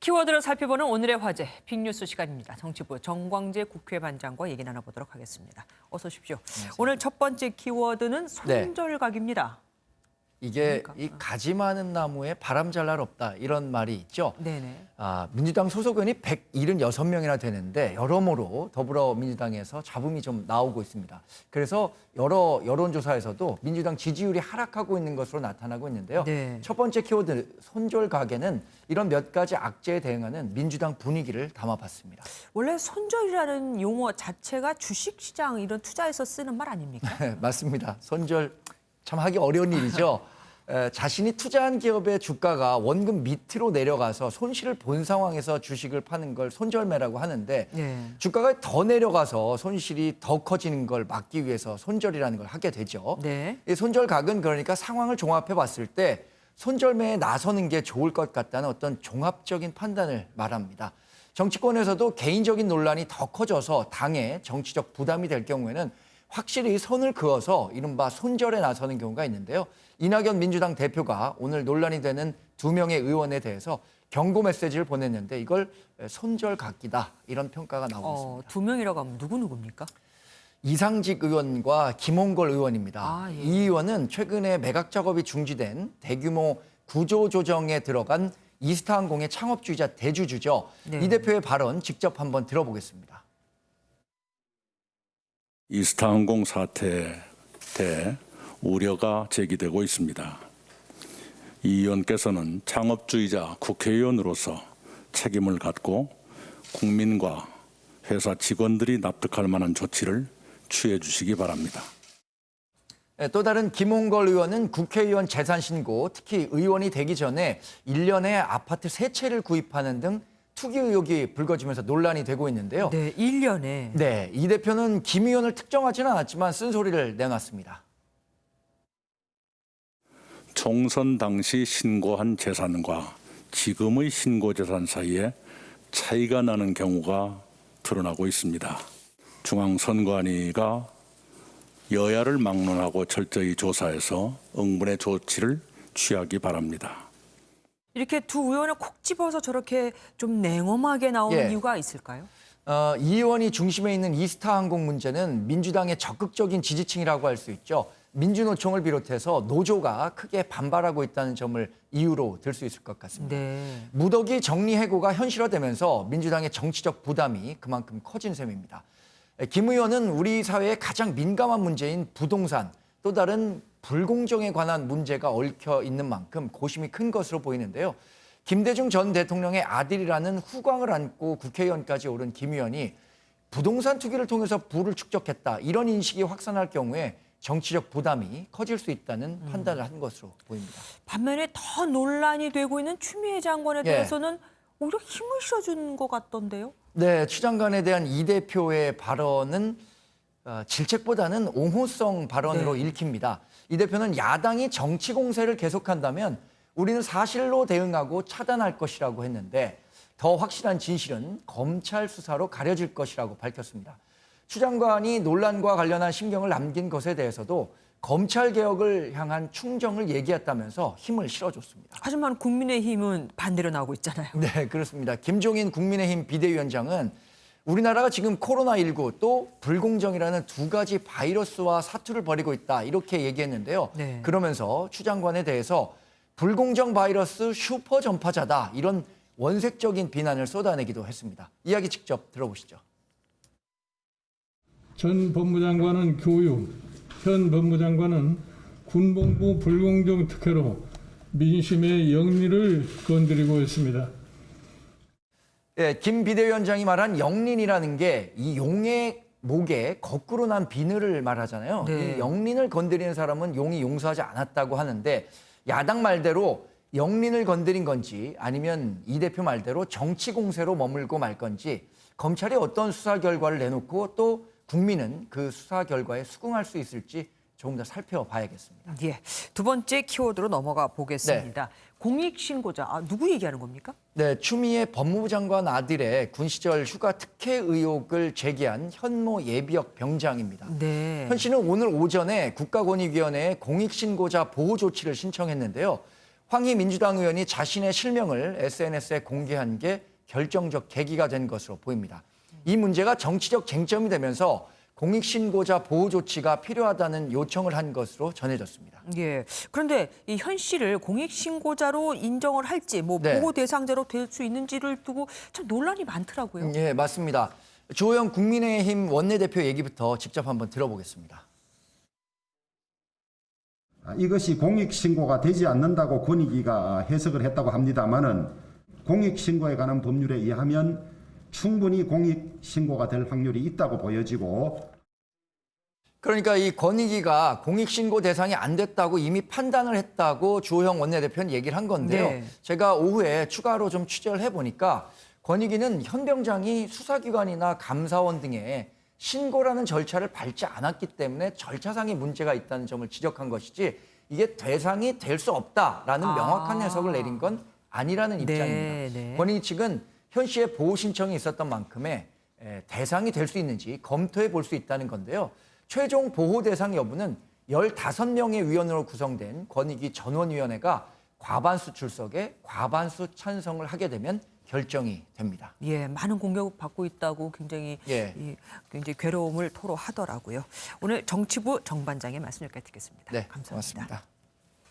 키워드를 살펴보는 오늘의 화제, 빅뉴스 시간입니다. 정치부 정광재 국회반장과 얘기 나눠보도록 하겠습니다. 어서 오십시오. 안녕하세요. 오늘 첫 번째 키워드는 손절각입니다. 이게 이 가지 많은 나무에 바람 잘 날 없다 이런 말이 있죠. 네네. 민주당 소속 의원이 176명이나 되는데 여러모로 더불어민주당에서 잡음이 좀 나오고 있습니다. 그래서 여러 여론조사에서도 민주당 지지율이 하락하고 있는 것으로 나타나고 있는데요. 네. 첫 번째 키워드 손절각에는 이런 몇 가지 악재에 대응하는 민주당 분위기를 담아봤습니다. 원래 손절이라는 용어 자체가 주식시장 이런 투자에서 쓰는 말 아닙니까? 맞습니다. 손절 참 하기 어려운 일이죠. 자신이 투자한 기업의 주가가 원금 밑으로 내려가서 손실을 본 상황에서 주식을 파는 걸 손절매라고 하는데 네. 주가가 더 내려가서 손실이 더 커지는 걸 막기 위해서 손절이라는 걸 하게 되죠. 네. 이 손절각은 그러니까 상황을 종합해 봤을 때 손절매에 나서는 게 좋을 것 같다는 어떤 종합적인 판단을 말합니다. 정치권에서도 개인적인 논란이 더 커져서 당에 정치적 부담이 될 경우에는 확실히 선을 그어서 이른바 손절에 나서는 경우가 있는데요. 이낙연 민주당 대표가 오늘 논란이 되는 2명의 의원에 대해서 경고 메시지를 보냈는데 이걸 손절각이다 이런 평가가 나오고 있습니다. 2명이라고 하면 누구입니까? 이상직 의원과 김홍걸 의원입니다. 예. 이 의원은 최근에 매각 작업이 중지된 대규모 구조조정에 들어간 이스타항공의 창업주이자 대주주죠. 네. 이 대표의 발언 직접 한번 들어보겠습니다. 이스타항공 사태에 대해 우려가 제기되고 있습니다. 이 의원께서는 창업주이자 국회의원으로서 책임을 갖고 국민과 회사 직원들이 납득할 만한 조치를 취해 주시기 바랍니다. 또 다른 김홍걸 의원은 국회의원 재산 신고, 특히 의원이 되기 전에 1년에 아파트 3채를 구입하는 등 투기 의혹이 불거지면서 논란이 되고 있는데요. 네, 1년에. 네, 이 대표는 김 의원을 특정하지는 않았지만 쓴소리를 내놨습니다. 총선 당시 신고한 재산과 지금의 신고 재산 사이에 차이가 나는 경우가 드러나고 있습니다. 중앙선관위가 여야를 막론하고 철저히 조사해서 응분의 조치를 취하기 바랍니다. 이렇게 두 의원을 콕 집어서 저렇게 좀 냉엄하게 나오는 이유가 있을까요? 이 의원이 중심에 있는 이스타항공 문제는 민주당의 적극적인 지지층이라고 할 수 있죠. 민주노총을 비롯해서 노조가 크게 반발하고 있다는 점을 이유로 들 수 있을 것 같습니다. 네. 무더기 정리해고가 현실화되면서 민주당의 정치적 부담이 그만큼 커진 셈입니다. 김 의원은 우리 사회의 가장 민감한 문제인 부동산, 또 다른 불공정에 관한 문제가 얽혀 있는 만큼 고심이 큰 것으로 보이는데요. 김대중 전 대통령의 아들이라는 후광을 안고 국회의원까지 오른 김 의원이 부동산 투기를 통해서 부를 축적했다. 이런 인식이 확산할 경우에 정치적 부담이 커질 수 있다는 판단을 한 것으로 보입니다. 반면에 더 논란이 되고 있는 추미애 장관에 대해서는 오히려 힘을 실어준 것 같던데요. 네, 추 장관에 대한 이 대표의 발언은 질책보다는 옹호성 발언으로 읽힙니다. 이 대표는 야당이 정치 공세를 계속한다면 우리는 사실로 대응하고 차단할 것이라고 했는데 더 확실한 진실은 검찰 수사로 가려질 것이라고 밝혔습니다. 추 장관이 논란과 관련한 심경을 남긴 것에 대해서도 검찰 개혁을 향한 충정을 얘기했다면서 힘을 실어줬습니다. 하지만 국민의힘은 반대로 나오고 있잖아요. 네, 그렇습니다. 김종인 국민의힘 비대위원장은 우리나라가 지금 코로나19 또 불공정이라는 두 가지 바이러스와 사투를 벌이고 있다 이렇게 얘기했는데요. 네. 그러면서 추 장관에 대해서 불공정 바이러스 슈퍼 전파자다 이런 원색적인 비난을 쏟아내기도 했습니다. 이야기 직접 들어보시죠. 전 법무장관은 교육, 현 법무장관은 군복무 불공정 특혜로 민심의 영리를 건드리고 있습니다. 네, 김 비대위원장이 말한 영린이라는 게 이 용의 목에 거꾸로 난 비늘을 말하잖아요. 네. 이 영린을 건드리는 사람은 용이 용서하지 않았다고 하는데 야당 말대로 영린을 건드린 건지 아니면 이 대표 말대로 정치 공세로 머물고 말 건지 검찰이 어떤 수사 결과를 내놓고 또 국민은 그 수사 결과에 수긍할 수 있을지 조금 더 살펴봐야겠습니다. 예, 두 번째 키워드로 넘어가 보겠습니다. 공익신고자, 누구 얘기하는 겁니까? 네, 추미애 법무부 장관 아들의 군 시절 휴가 특혜 의혹을 제기한 현모 예비역 병장입니다. 네. 현 씨는 오늘 오전에 국가권익위원회에 공익신고자 보호 조치를 신청했는데요. 황희 민주당 의원이 자신의 실명을 SNS에 공개한 게 결정적 계기가 된 것으로 보입니다. 이 문제가 정치적 쟁점이 되면서 공익신고자 보호 조치가 필요하다는 요청을 한 것으로 전해졌습니다. 예. 그런데 이 현 씨를 공익신고자로 인정을 할지, 네. 보호 대상자로 될 수 있는지를 두고 참 논란이 많더라고요. 예, 맞습니다. 주호영 국민의힘 원내대표 얘기부터 직접 한번 들어보겠습니다. 이것이 공익신고가 되지 않는다고 권익위가 해석을 했다고 합니다마는 공익신고에 관한 법률에 의하면 충분히 공익신고가 될 확률이 있다고 보여지고 그러니까 이 권익위가 공익신고 대상이 안 됐다고 이미 판단을 했다고 주호영 원내대표는 얘기를 한 건데요. 네. 제가 오후에 추가로 좀 취재를 해보니까 권익위는 현 병장이 수사기관이나 감사원 등에 신고라는 절차를 밟지 않았기 때문에 절차상의 문제가 있다는 점을 지적한 것이지 이게 대상이 될 수 없다라는 명확한 해석을 내린 건 아니라는 입장입니다. 네. 권익위 측은 현 씨의 보호 신청이 있었던 만큼의 대상이 될 수 있는지 검토해 볼 수 있다는 건데요. 최종 보호 대상 여부는 15명의 위원으로 구성된 권익위 전원위원회가 과반수 출석에 과반수 찬성을 하게 되면 결정이 됩니다. 예, 많은 공격 받고 있다고 굉장히 굉장히 괴로움을 토로하더라고요. 오늘 정치부 정반장의 말씀 여기까지 듣겠습니다. 네, 감사합니다. 고맙습니다.